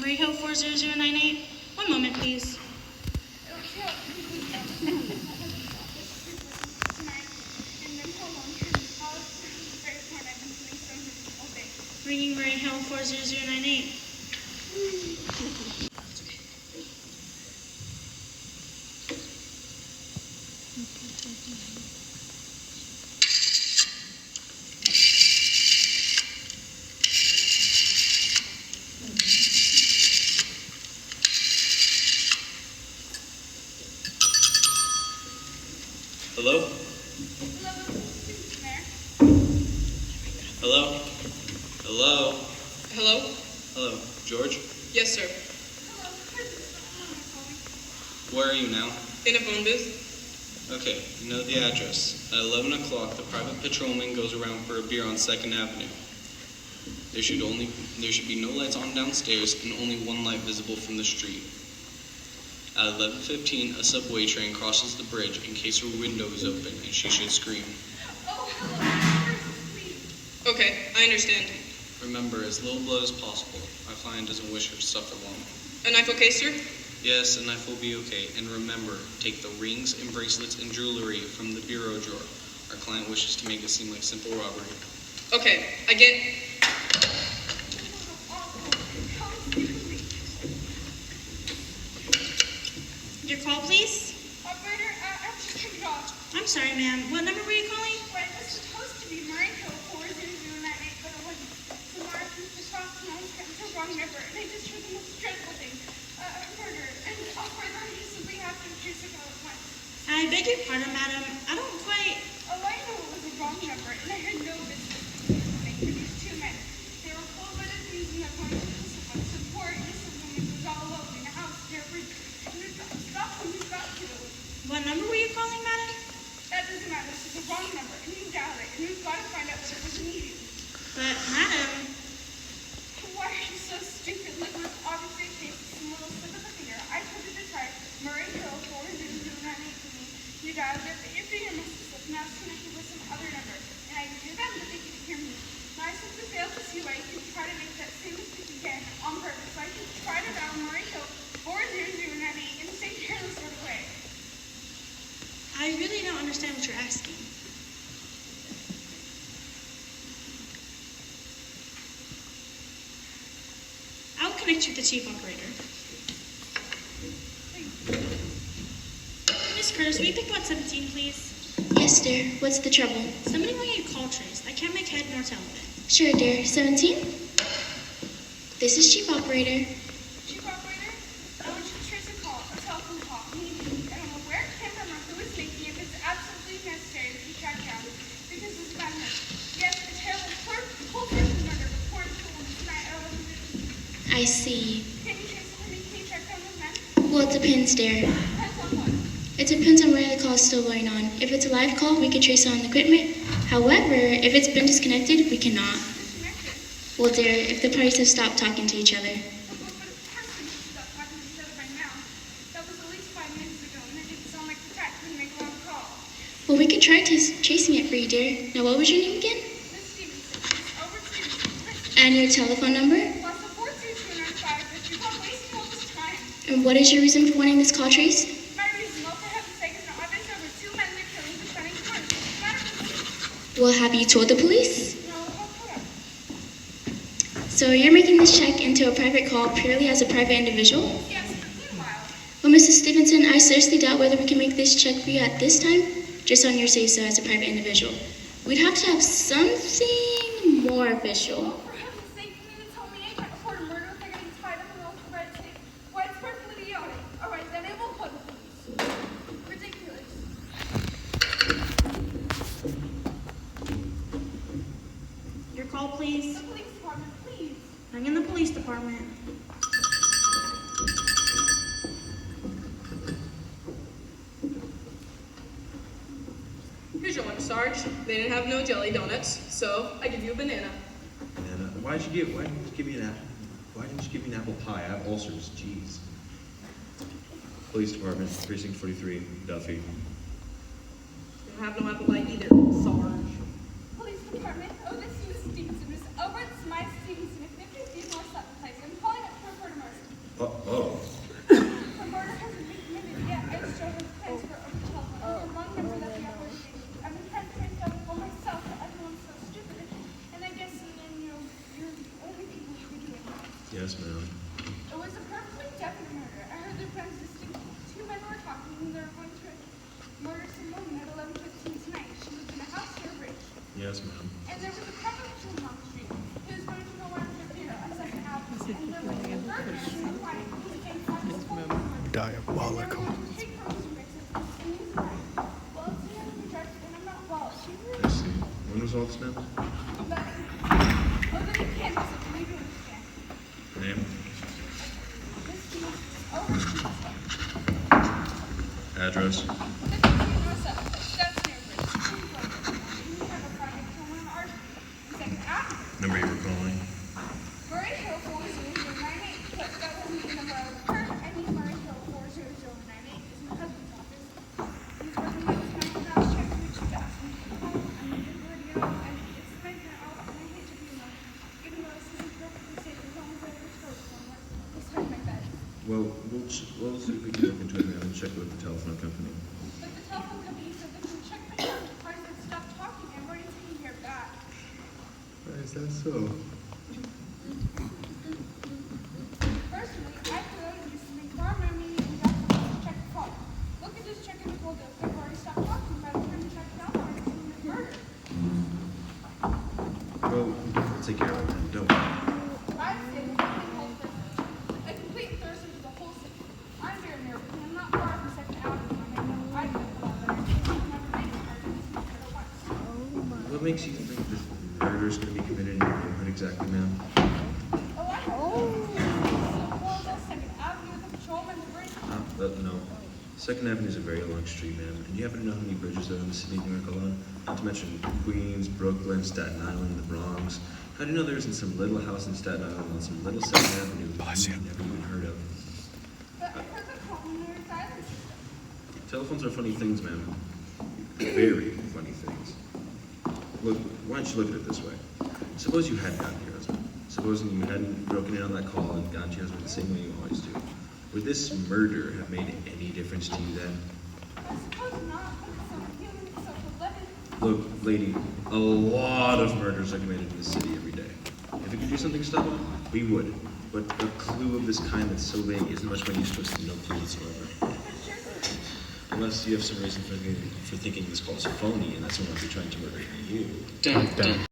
Murray Hill 40098. One moment, please. Ringing Murray Hill 40098. Hello? Hello? Hello? Hello? Hello, George? Yes, sir. Where are you now? In a phone booth? Okay, you know the address. At 11 o'clock, the private patrolman goes around for a beer on 2nd Avenue. There should be no lights on downstairs and only one light visible from the street. At 11:15, a subway train crosses the bridge in case her window is open and she should scream. Oh, hello. Please. Okay, I understand. Remember, as little blood as possible. My client doesn't wish her to suffer long. A knife okay, sir? Yes, a knife will be okay. And remember, take the rings and bracelets and jewelry from the bureau drawer. Our client wishes to make it seem like simple robbery. Okay, I get... Your call, please? Operator, I just turned it off. I'm sorry, ma'am. What number were you calling? Right, it was supposed to be Murray Hill 40098, but it wasn't. So Mara the shop announced it was the wrong number, and I just heard the most dreadful thing. Murder. And operator, I just simply have to choose to go at once. I beg your pardon, madam. I don't quite... Oh, I know it was the wrong number, and I had no business listening for these two men. They were cold-blooded thieves and they're going to kill someone. So poor innocent woman was all alone in a house near a bridge. And we've got to stop them, we've got to. What number were you calling, madam? That doesn't matter, this is the wrong number, and you dialed it, and we've got to find out what it was needed. But, madam... Why are you so stupid? Look, it was obviously a case of some little slip of the finger. I told you to try Murray Hill 498 for me. You dialed it, but your finger must have slipped, and I was connected with some other number. And I knew them, but they couldn't hear me. Now I simply failed to see why you could try to make that same mistake again on purpose. So I could try to dial Murray Hill 40098 in the same careless sort of way. I really don't understand what you're asking. I'll connect you with the chief operator. Miss Curtis, will you pick 117, please? Yes, dear. What's the trouble? Somebody want you to call Trace. I can't make head nor tail of it. Sure, dear. 17? This is Chief Operator. Chief Operator, I want you to trace a call, a telephone call, immediately. I don't know where it came from or who is making it, but it's absolutely necessary to be tracked down. Because this is about him. Yes, a terrible, cold person murder reported to him tonight at 11:50. I see. Can you trace it for me? Can you track down those men? Well, it depends, dear. Depends on what? It depends on where the call is still going on. If it's a live call, we can trace it on the equipment. However, if it's been disconnected, we cannot. Disconnected. Well, dear, if the parties have stopped talking to each other. But of course we should stop talking to each other by now. That was at least 5 minutes ago, and it didn't sound like the cat couldn't make a long call. Well, we can try chasing it for you, dear. Now, what was your name again? Miss Stevenson, Miss Albert Stevenson. And your telephone number? Plus the 42295, but you're not wasting all this time. And what is your reason for wanting this call traced? My reason, well, for heaven's sake, is no evidence over 2 men in the killings of Benning Curtis. What's the matter with you? Well, have you told the police? No, how could I? So you're making this check into a private call purely as a private individual? Yes, but meanwhile, Well, Mrs. Stevenson, I seriously doubt whether we can make this check for you at this time, just on your say-so as a private individual. We'd have to have something more official. oh, for heaven's sake, you mean to tell me I can't report a murder if they're getting tied up in all the red tape? Why, it's perfectly idiotic. All right, then I will call the police. Ridiculous. Your call, please. The police department, please. I'm in the police department. Here's your one, Sarge. They didn't have no jelly donuts, so I give you a banana. And why didn't you give me an apple pie? I have ulcers. Jeez. Police Department, Precinct 43, Duffy. You don't have no apple pie either, Sarge. Police department. Oh, this is Miss Stevenson. Miss Albert Smythe Stevenson. If 50 North Sutton Place. I'm calling up to report a murder. Yes, ma'am. It was a perfectly definite murder. I heard their friends distinctly. Two men were talking and they were going to murder some woman at 11:15 tonight. She lived in a house near a bridge. Yes, ma'am. And there was a private patrolman on the street who was going to go around for beer on Second Avenue. And there was a third man in the white who was getting on his phone. Diabolical. And they were going to take her to Richard's and use the night. Well, it's the end of the drug and I'm not well. She really I see. When was all this, ma'am? but oh, then you can't miss it. Maybe you understand. Name? This piece over to Address? Number you were calling? Murray Hill 40098. But that wasn't the number I was heard. I need Murray Hill 40098. It's my husband's office. He's working with his mental health check to reach the ask me. I'm a good radio and it's making out and I hate to be emotional. Even though this isn't perfectly safe as long as I have a story somewhere. This time my bed. Well, we'll see if we can look into it, ma'am, and check with the telephone company. But the telephone company said they can check my phone. I said stop talking. I'm already taking care of that. Why is that so? Personally, I feel like this is something far more immediate than just check the call. Look at this check in the folder. They've already stopped talking about it and checked it out on it and murder. Well, we'll take care of it, ma'am. Don't worry. I'd say the complete whole thing. A complete thirst of the whole city. I'm very nervous and I'm not far from Second Avenue. I know I'd get a lot better. I've never made it hard to at once. What makes you think this murder's going to be committed in your neighborhood exactly, ma'am? Oh, I don't know. So horrible. Second Avenue, the patrolman, the bridge. No. Second Avenue is a very long street, ma'am, and you happen to know how many bridges there are in the city of New York alone? Not to mention Queens, Brooklyn, Staten Island, the Bronx. How do you know there isn't some little house in Staten Island on some little Second Avenue that you've never even heard of? But I heard the call in your silence system. Telephones are funny things, ma'am. Very funny things. Look, why don't you look at it this way? Suppose you hadn't gotten to your husband. Supposing you hadn't broken in on that call and gotten to your husband the same way you always do. Would this murder have made any difference to you then? I suppose not, because I'm feeling so beloved. Look, lady, a lot of murders are committed in the city every day. If we could do something to stop them, we would. But a clue of this kind that's so vague isn't much of any use to us, no clue whatsoever. Unless you have some reason for thinking this call is phony, and that's someone might be trying to murder you. Dun, dun.